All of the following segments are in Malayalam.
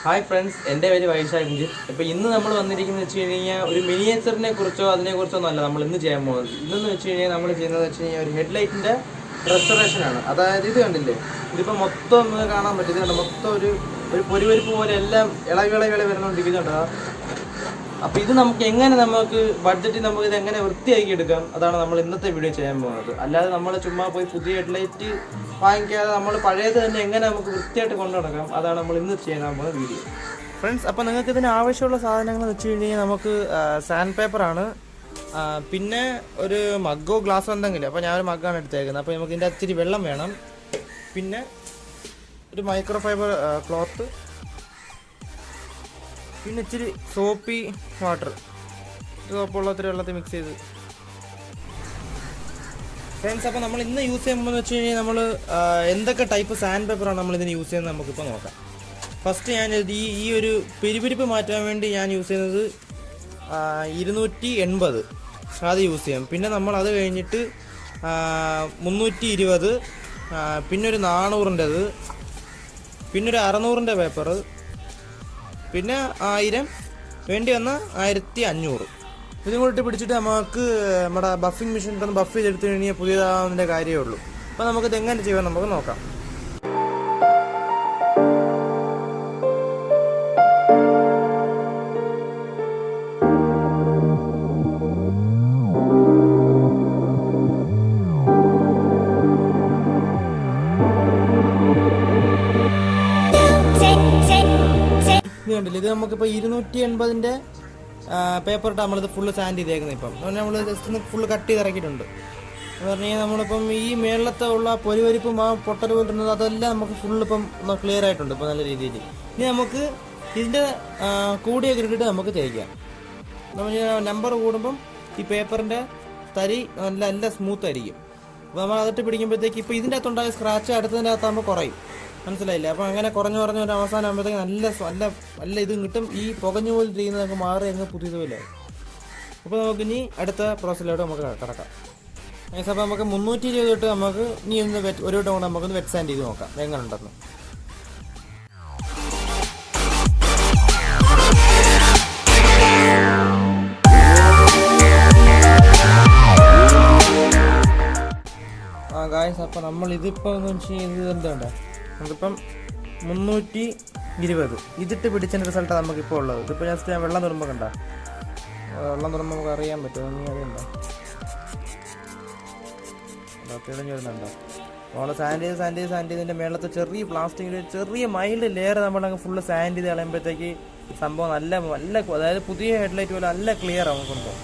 ഹായ് ഫ്രണ്ട്സ്, എൻ്റെ പേര് വൈശാഖ് രഞ്ജിത്ത്. ഇപ്പോൾ ഇന്ന് നമ്മൾ വന്നിരിക്കുന്നത് വെച്ച് കഴിഞ്ഞാൽ ഒരു മിനിയേച്ചറിനെ കുറിച്ചോ അതിനെക്കുറിച്ചോ ഒന്നുമല്ല നമ്മൾ ഇന്ന് ചെയ്യാൻ പോകുന്നത്. ഇന്നെന്ന് വെച്ച് കഴിഞ്ഞാൽ നമ്മൾ ചെയ്യുന്നത് വെച്ച് കഴിഞ്ഞാൽ ഒരു ഹെഡ്ലൈറ്റിൻ്റെ റെസ്റ്റോറേഷനാണ്. അതായത് ഇത് കണ്ടില്ലേ, ഇതിപ്പോൾ മൊത്തം ഒന്ന് കാണാൻ പറ്റും. ഇത് കണ്ടോ, മൊത്തം ഒരു പൊരിവരിപ്പ് പോലെ എല്ലാം ഇളവിള വരുന്നുണ്ടിരിക്കുന്നുണ്ടോ. അപ്പോൾ ഇത് നമുക്ക് ബഡ്ജറ്റിൽ നമുക്ക് ഇത് എങ്ങനെ വൃത്തിയാക്കി എടുക്കാം, അതാണ് നമ്മൾ ഇന്നത്തെ വീഡിയോ ചെയ്യാൻ പോകുന്നത്. അല്ലാതെ നമ്മൾ ചുമ്മാ പോയി പുതിയ ഹെഡ്ലൈറ്റ് വാങ്ങിക്കാതെ നമ്മൾ പഴയത് തന്നെ എങ്ങനെ നമുക്ക് വൃത്തിയായിട്ട് കൊണ്ടു നടക്കാം, അതാണ് നമ്മൾ ഇന്ന് ചെയ്യാൻ പോകുന്ന വീഡിയോ ഫ്രണ്ട്സ്. അപ്പോൾ നിങ്ങൾക്ക് ഇതിന് ആവശ്യമുള്ള സാധനങ്ങൾ എന്ന് വെച്ച് കഴിഞ്ഞാൽ നമുക്ക് സാൻഡ് പേപ്പറാണ്, പിന്നെ ഒരു മഗ്ഗോ ഗ്ലാസ്സോ എന്തെങ്കിലും. അപ്പോൾ ഞാനൊരു മഗ്ഗാണ് എടുത്തേക്കുന്നത്. അപ്പോൾ നമുക്ക് ഇതിൻ്റെ ഇച്ചിരി വെള്ളം വേണം, പിന്നെ ഒരു മൈക്രോ ഫൈബർ ക്ലോത്ത്, പിന്നെ ഇച്ചിരി സോപ്പി വാട്ടർ, സോപ്പുള്ള ഒത്തിരി വെള്ളത്തിൽ മിക്സ് ചെയ്ത് ഫ്രണ്ട്സ്. അപ്പോൾ നമ്മൾ ഇന്ന് യൂസ് ചെയ്യുമ്പോൾ വെച്ച് കഴിഞ്ഞാൽ നമ്മൾ എന്തൊക്കെ ടൈപ്പ് സാൻഡ് പേപ്പറാണ് നമ്മൾ ഇതിന് യൂസ് ചെയ്യുന്നത് നമുക്കിപ്പോൾ നോക്കാം. ഫസ്റ്റ് ഞാൻ ഈ ഒരു പിരിപിരിപ്പ് മാറ്റാൻ വേണ്ടി ഞാൻ യൂസ് ചെയ്യുന്നത് 280 അത് യൂസ് ചെയ്യാം. പിന്നെ നമ്മൾ അത് കഴിഞ്ഞിട്ട് 320, പിന്നെ ഒരു 400-ൻ്റെത്, പിന്നെ ഒരു 600-ൻ്റെ പേപ്പർ, പിന്നെ 1000, വേണ്ടി വന്ന 1500. ഇതും കൂടി പിടിച്ചിട്ട് നമുക്ക് നമ്മുടെ ബഫിംഗ് മെഷീൻ ഒന്ന് ബഫ് ചെയ്തെടുത്ത് കഴിഞ്ഞാൽ പുതിയതാവുന്നതിൻ്റെ കാര്യമേ ഉള്ളൂ. അപ്പോൾ നമുക്കിത് എങ്ങനെ ചെയ്യാൻ നമുക്ക് നോക്കാം. ഇത് കണ്ടില്ല, ഇത് നമുക്കിപ്പോൾ 280-ൻ്റെ പേപ്പറിട്ട് നമ്മളിത് ഫുള്ള് സാൻഡ് ചെയ്തേക്കുന്നത്. ഇപ്പം നമ്മൾ ജസ്റ്റ് ഒന്ന് ഫുള്ള് കട്ട് ചെയ്ത് ഇറക്കിയിട്ടുണ്ട്. എന്ന് പറഞ്ഞു കഴിഞ്ഞാൽ നമ്മളിപ്പം ഈ മേളത്തെ ഉള്ള പൊരിവരിപ്പും പൊട്ടൽ പോലിരുന്നത് അതെല്ലാം നമുക്ക് ഫുള്ള് ഇപ്പം ക്ലിയർ ആയിട്ടുണ്ട് ഇപ്പോൾ നല്ല രീതിയിൽ. ഇനി നമുക്ക് ഇതിൻ്റെ കൂടിയൊക്കെ ഇട്ടിട്ട് നമുക്ക് തേക്കാം. നമ്മൾ നമ്പർ കൂടുമ്പം ഈ പേപ്പറിൻ്റെ തരി നല്ല സ്മൂത്ത് ആയിരിക്കും. അപ്പോൾ നമ്മൾ അതിട്ട് പിടിക്കുമ്പോഴത്തേക്ക് ഇപ്പോൾ ഇതിൻ്റെ അകത്തുണ്ടായ സ്ക്രാച്ച് അടുത്തതിൻ്റെ അകത്താകുമ്പോൾ കുറയും, മനസ്സിലായില്ല. അപ്പോൾ അങ്ങനെ കുറഞ്ഞു ഒരു അവസാനം ആകുമ്പോഴത്തേക്ക് നല്ല ഇതും കിട്ടും. ഈ പുകഞ്ഞു പോലും ചെയ്യുന്നത് നമുക്ക് മാറി അങ്ങ് പുതിയതുപോലെ. അപ്പോൾ നമുക്ക് ഇനി അടുത്ത പ്രോസസ്സിലോട്ട് നമുക്ക് കിടക്കാം. അപ്പോൾ നമുക്ക് 320 തൊട്ട് നമുക്ക് ഇനി ഒന്ന് ഒരു വട്ടം കൊണ്ട് നമുക്കൊന്ന് വെറ്റ് സാൻഡ് ചെയ്ത് നോക്കാം എങ്ങനെ ഉണ്ടെന്ന്. ഗായ്സ്, അപ്പോൾ നമ്മൾ ഇതിപ്പോൾ എന്ന് വെച്ച് കഴിഞ്ഞാൽ എന്തുണ്ട്, നമുക്കിപ്പം 320 ഇതിട്ട് പിടിച്ചതിൻ്റെ റിസൾട്ടാണ് നമുക്കിപ്പോൾ ഉള്ളത്. ഇതിപ്പോൾ ജസ്റ്റ് ഞാൻ വെള്ളം തുറമ്പോൾ കണ്ട വെള്ളം തുറമ്പോൾ നമുക്ക് അറിയാൻ പറ്റും. നീ അതുണ്ടോ തെളിഞ്ഞു വരുന്നുണ്ടോ. നമ്മൾ സാൻഡ് ചെയ്തതിൻ്റെ മേളത്തെ ചെറിയ പ്ലാസ്റ്റിക്കിൻ്റെ ചെറിയ മൈൽഡ് ലെയർ നമ്മളങ്ങ് ഫുള്ള് സാൻഡ് ചെയ്ത് കളയുമ്പോഴത്തേക്ക് സംഭവം നല്ല അതായത് പുതിയ ഹെഡ്ലൈറ്റ് പോലെ നല്ല ക്ലിയർ ആവും സംഭവം.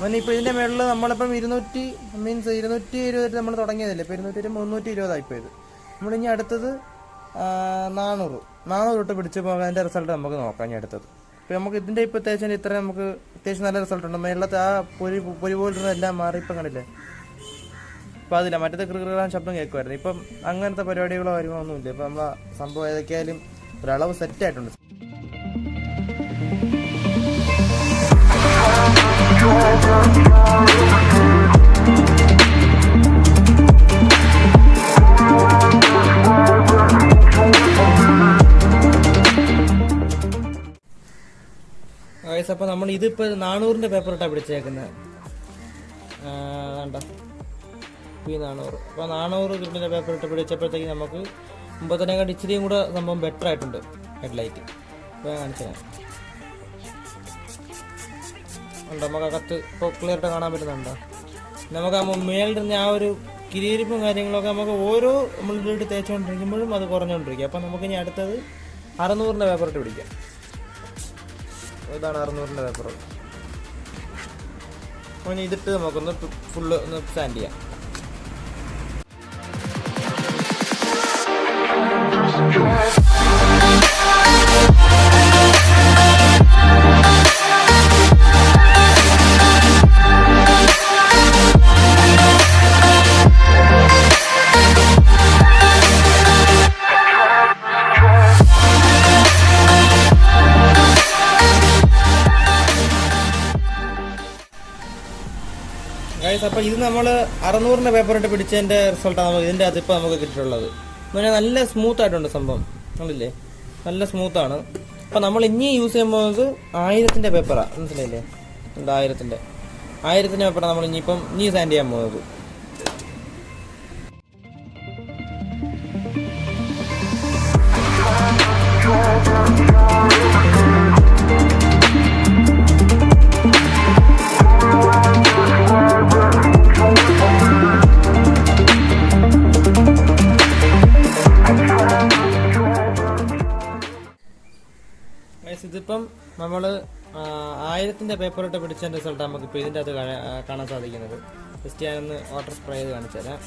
പിന്നെ ഇപ്പോൾ ഇതിൻ്റെ മേളിൽ നമ്മളിപ്പം 220 നമ്മൾ തുടങ്ങിയതല്ലേ, ഇപ്പോൾ 320 ആയിപ്പോയത്. നമ്മളിനി അടുത്തത് 400 തൊട്ട് പിടിച്ചപ്പോൾ അതിൻ്റെ റിസൾട്ട് നമുക്ക് നോക്കാം. ഇനി അടുത്തത് ഇപ്പോൾ നമുക്ക് ഇതിൻ്റെ ഇപ്പോൾ തേച്ചാൽ ഇത്ര നമുക്ക് അത്യാവശ്യം നല്ല റിസൾട്ട് ഉണ്ട്. മേളത്തെ ആ പൊരി പോലിരുന്ന എല്ലാം മാറി ഇപ്പം കണ്ടില്ലേ. ഇപ്പം അതില്ല, മറ്റേ കൃകൃകാൻ ശബ്ദം കേൾക്കുമായിരുന്നു. ഇപ്പം അങ്ങനത്തെ പരിപാടികളോ കാര്യങ്ങളോ ഒന്നുമില്ല. ഇപ്പം നമ്മൾ സംഭവം ഏതൊക്കെയായാലും ഒരളവ് സെറ്റായിട്ടുണ്ട്. അപ്പോൾ നമ്മൾ ഇതിപ്പോൾ 400-ൻ്റെ പേപ്പറിട്ടാണ് പിടിച്ചേക്കുന്നത്. വേണ്ട ഈ 400. അപ്പോൾ 400 കിട്ടുന്ന പേപ്പറിട്ട് പിടിച്ചപ്പോഴത്തേക്ക് നമുക്ക് മുമ്പത്തിനെക്കാട്ട് ഇച്ചിരിയും കൂടെ സംഭവം ബെറ്റർ ആയിട്ടുണ്ട് ഹെഡ്ലൈറ്റ്. അപ്പോൾ കാണിച്ചാൽ ഉണ്ടോ, നമുക്കകത്ത് ഇപ്പോൾ ക്ലിയറായിട്ട് കാണാൻ പറ്റുന്നുണ്ടോ. നമുക്ക് ആ മേളിരുന്ന ആ ഒരു കിരീരിപ്പും കാര്യങ്ങളൊക്കെ നമുക്ക് ഓരോ നമ്മൾ ഇതിട്ട് തേച്ചുകൊണ്ടിരിക്കുമ്പോഴും അത് കുറഞ്ഞുകൊണ്ടിരിക്കും. അപ്പം നമുക്കിനി അടുത്തത് 600-ൻ്റെ പേപ്പറിട്ട് പിടിക്കാം. ഇതാണ് 600-ൻ്റെ പേപ്പർ. അപ്പോൾ ഇതിട്ട് നമുക്കൊന്ന് ഫുള്ള് ഒന്ന് സാൻഡ് ചെയ്യാം. അപ്പോൾ ഇത് നമ്മൾ 600-ൻ്റെ പേപ്പറിട്ട് പിടിച്ചതിൻ്റെ റിസൾട്ടാണ് നമുക്ക് ഇതിൻ്റെ അതിപ്പോൾ നമുക്ക് കിട്ടിയിട്ടുള്ളത്. എന്ന് പറഞ്ഞാൽ നല്ല സ്മൂത്ത് ആയിട്ടുണ്ട് സംഭവം, കണ്ടില്ലേ, നല്ല സ്മൂത്താണ്. അപ്പോൾ നമ്മൾ ഇനി യൂസ് ചെയ്യാൻ പോകുന്നത് 1000-ന്റെ പേപ്പറാണ്, മനസ്സിലായില്ലേ? 1000-ന്റെ പേപ്പറാണ് നമ്മൾ ഇനി സാൻഡ് ചെയ്യാൻ പോകുന്നത്. ഇതിപ്പം നമ്മൾ 1000-ന്റെ പേപ്പറിട്ട് പിടിച്ചതിൻ്റെ റിസൾട്ട് നമുക്കിപ്പോൾ ഇതിൻ്റെ അകത്ത് കാണാൻ സാധിക്കുന്നത്. ജസ്റ്റ് ഞാനൊന്ന് വാട്ടർ സ്പ്രേ ചെയ്ത് കാണിച്ചു തരാം.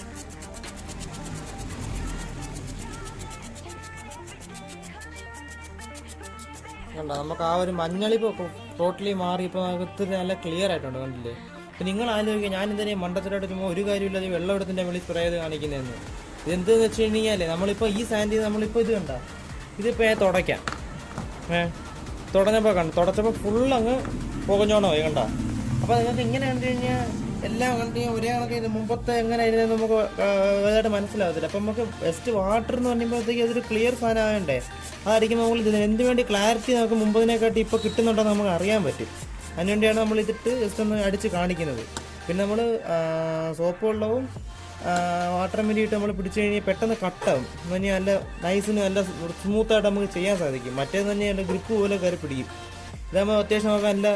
കണ്ടോ, നമുക്ക് ആ ഒരു മഞ്ഞളിപ്പോൾ ടോട്ടലി മാറി. ഇപ്പോൾ അകത്ത് നല്ല ക്ലിയർ ആയിട്ടുണ്ട്, കണ്ടില്ലേ? ഇപ്പം നിങ്ങൾ ആലോചിക്കുക, ഞാൻ എന്തിനാ മണ്ടത്തിലായിട്ട് ചുമ്മാ ഒരു കാര്യമില്ലാതെ വെള്ളം എടുത്തിൻ്റെ വെളി സ്പ്രേ ചെയ്ത് കാണിക്കുന്നതെന്ന്. ഇതെന്തെന്ന് വെച്ച് കഴിഞ്ഞാൽ നമ്മളിപ്പോൾ ഈ സാൻഡ് നമ്മളിപ്പോൾ ഇത് കണ്ട, ഇതിപ്പോൾ ഞാൻ തുടയ്ക്കാം. തുടച്ചപ്പോൾ ഫുള്ളങ്ങ് പുകഞ്ഞോണമായി, കണ്ട. അപ്പോൾ നിങ്ങൾക്ക് ഇങ്ങനെ കണ്ടു കഴിഞ്ഞാൽ എല്ലാം കണ്ടു കഴിഞ്ഞാൽ ഒരേ കണക്ക് ഇത് മുമ്പത്തെ എങ്ങനെ ആയിരുന്നു നമുക്ക് ഇതായിട്ട് മനസ്സിലാകത്തില്ല. അപ്പം നമുക്ക് ബെസ്റ്റ് വാട്ടർ എന്ന് പറയുമ്പോഴത്തേക്ക് അതൊരു ക്ലിയർ സാധനം ആകണ്ടേ. അതായിരിക്കും നമ്മൾ ഇതിന് എന്ത് വേണ്ടി ക്ലാരിറ്റി നമുക്ക് മുമ്പതിനെക്കാട്ടി ഇപ്പോൾ കിട്ടുന്നുണ്ടെന്ന് നമുക്ക് അറിയാൻ പറ്റും. അതിനുവേണ്ടിയാണ് നമ്മൾ ഇതിട്ട് ജസ്റ്റ് ഒന്ന് അടിച്ച് കാണിക്കുന്നത്. പിന്നെ നമ്മൾ സോപ്പ് വെള്ളവും വാട്ടർ മെലിയിട്ട് നമ്മൾ പിടിച്ചു കഴിഞ്ഞാൽ പെട്ടെന്ന് കട്ടാവും. എന്ന് പറഞ്ഞാൽ നല്ല നൈസിന് നല്ല സ്മൂത്തായിട്ട് നമുക്ക് ചെയ്യാൻ സാധിക്കും. മറ്റേന്ന് തന്നെ നല്ല ഗ്രിപ്പ് പോലെ കയറി പിടിക്കും. ഇതാകുമ്പോൾ അത്യാവശ്യം നമുക്ക് നല്ല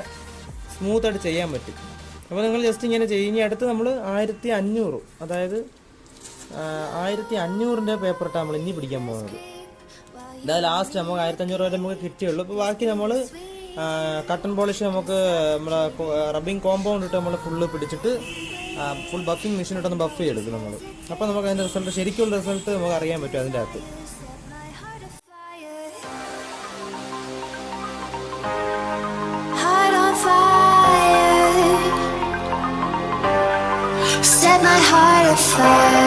സ്മൂത്തായിട്ട് ചെയ്യാൻ പറ്റും. അപ്പോൾ നിങ്ങൾ ജസ്റ്റ് ഇങ്ങനെ ചെയ്യും. ഇനി അടുത്ത് നമ്മൾ 1500, അതായത് 1500-ന്റെ പേപ്പറിട്ടാണ് നമ്മൾ ഇനി പിടിക്കാൻ പോകുന്നത്. ഇതാ ലാസ്റ്റ് നമുക്ക് 1500 വരെ നമുക്ക് കിട്ടിയുള്ളൂ. അപ്പോൾ ബാക്കി നമ്മൾ കട്ടൺ പോളിഷ് നമുക്ക് നമ്മളെ റബ്ബിങ് കോമ്പൗണ്ട് ഇട്ട് നമ്മൾ ഫുള്ള് പിടിച്ചിട്ട് ഫുൾ ബഫിങ് മെഷീൻ ഇട്ടൊന്ന് ബഫ് ചെയ്തെടുക്കും നമ്മൾ. അപ്പോൾ നമുക്ക് അതിൻ്റെ റിസൾട്ട്, ശരിക്കുള്ള റിസൾട്ട് നമുക്ക് അറിയാൻ പറ്റും അതിൻ്റെ അകത്ത്. Set my heart afire.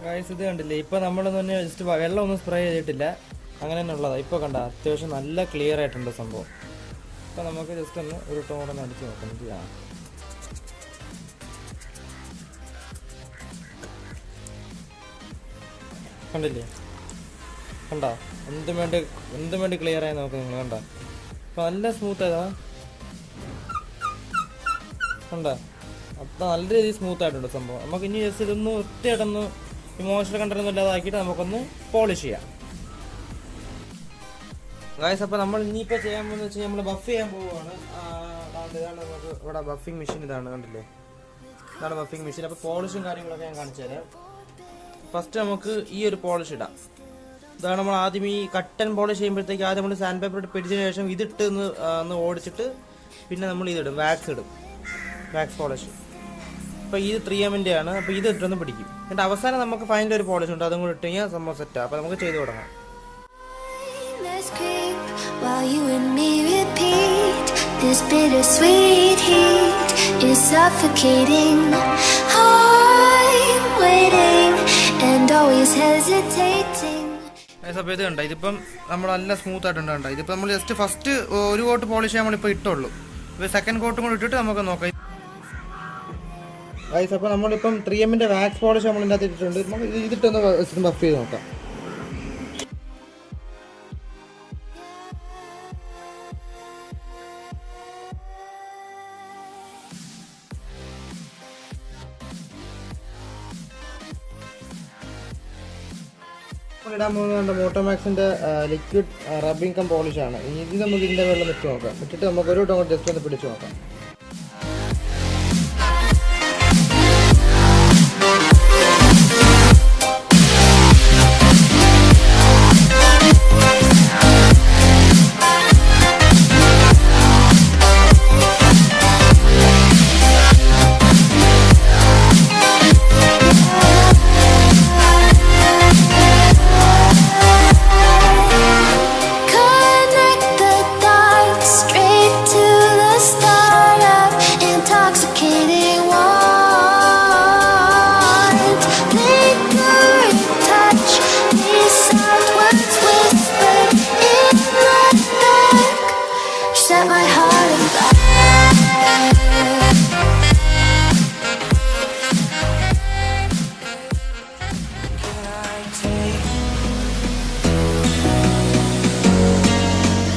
Guys, ഇത് കണ്ടില്ലേ? ഇപ്പോൾ നമ്മളൊന്നും തന്നെ ജസ്റ്റ് വെള്ളമൊന്നും സ്പ്രേ ചെയ്തിട്ടില്ല, അങ്ങനെ തന്നെ ഉള്ളതാണ്. ഇപ്പോൾ കണ്ട അത്യാവശ്യം നല്ല ക്ലിയർ ആയിട്ടുണ്ട് സംഭവം. അപ്പോൾ നമുക്ക് ജസ്റ്റ് ഒന്ന് ഒരു ടോൺ കൂടെ ഒന്ന് അടിച്ച് നോക്കാം. ഇത് കാണാം, കണ്ടില്ലേ? കണ്ട എന്തും വേണ്ടി ക്ലിയർ ആയി നോക്കാം നിങ്ങൾ. കണ്ട അപ്പോൾ നല്ല സ്മൂത്ത് ആയതാ, കണ്ട. അപ്പോൾ നല്ല രീതിയിൽ സ്മൂത്ത് ആയിട്ടുണ്ട് സംഭവം. നമുക്ക് ഇനി ജസ്റ്റ് ഇതൊന്ന് ഒറ്റയായിട്ടൊന്ന് ഇമോഷണൽ കണ്ടൊന്നും ഇല്ലാതാക്കിയിട്ട് നമുക്കൊന്ന് പോളിഷ് ചെയ്യാം. ഗൈസ്, അപ്പോൾ നമ്മൾ ഇനിയിപ്പോൾ ചെയ്യാൻ പോകുന്നത് വെച്ചാൽ നമ്മൾ ബഫ് ചെയ്യാൻ പോവുകയാണ്. ഇതാണ് നമുക്ക് ഇവിടെ ബഫിങ് മെഷീൻ, ഇതാണ് കണ്ടില്ലേ? ഇതാണ് ബഫിങ് മെഷീൻ. അപ്പോൾ പോളിഷും കാര്യങ്ങളൊക്കെ ഞാൻ കാണിച്ചു തരാം. ഫസ്റ്റ് നമുക്ക് ഈ ഒരു പോളിഷ് ഇടാം. ഇതാണ് നമ്മൾ ആദ്യം ഈ കട്ടൻ പോളിഷ് ചെയ്യുമ്പോഴത്തേക്ക് ആദ്യം നമ്മൾ സാൻഡ് പേപ്പർ ഇട്ട് പിടിച്ചതിന് ശേഷം ഇതിട്ട് ഒന്ന് ഓടിച്ചിട്ട് പിന്നെ നമ്മൾ ഇതിടും, വാക്സ് പോളിഷ്. അപ്പോൾ ഇത് 3M-ൻ്റെ ആണ്. അപ്പോൾ ഇത് ഇട്ടൊന്ന് പിടിക്കും. എന്നിട്ട് അവസാനം നമുക്ക് ഫൈനൽ ഒരു പോളിഷ് ഉണ്ട്, അതും കൂടി ഇട്ട് കഴിഞ്ഞാൽ സംഭവം സെറ്റാണ്. അപ്പോൾ നമുക്ക് ചെയ്ത് തുടങ്ങാം. While you and me repeat, this bittersweet heat is suffocating. I'm waiting and always hesitating. അപ്പോൾ ഇത് കണ്ട, ഇതിപ്പം നമ്മൾ നല്ല സ്മൂത്ത് ആയിട്ടുണ്ട്. കണ്ട, ഇതിപ്പോൾ നമ്മൾ ജസ്റ്റ് ഫസ്റ്റ് ഒരു കോട്ട് പോളിഷ് നമ്മളിപ്പോൾ ഇട്ടുള്ളൂ. ഇപ്പോൾ സെക്കൻഡ് കോട്ടും കൂടി ഇട്ടിട്ട് നമുക്ക് നോക്കാം. ഗൈസ്, അപ്പോൾ നമ്മളിപ്പം 3M-ൻ്റെ വാക്സ് പോളിഷ് നമ്മൾ ഇതിനകത്ത് ഇട്ടിട്ടുണ്ട്. നമുക്ക് ഇതിട്ടൊന്ന് ബഫ് ചെയ്ത് നോക്കാം. ഇടാൻ പോകുന്നത് മോട്ടോമാക്സിൻ്റെ ലിക്വിഡ് റബ്ബിംഗ് കം പോളിഷാണ്. ഇത് നമുക്ക് ഇതിൻ്റെ വെള്ളം ഇട്ട് നോക്കാം. ഇട്ടിട്ട് നമുക്ക് ഒരു വട്ടം ജസ്റ്റ് ഒന്ന് പിടിച്ച് നോക്കാം. Connect the dots straight to the stars.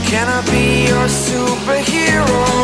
Can I be your superhero?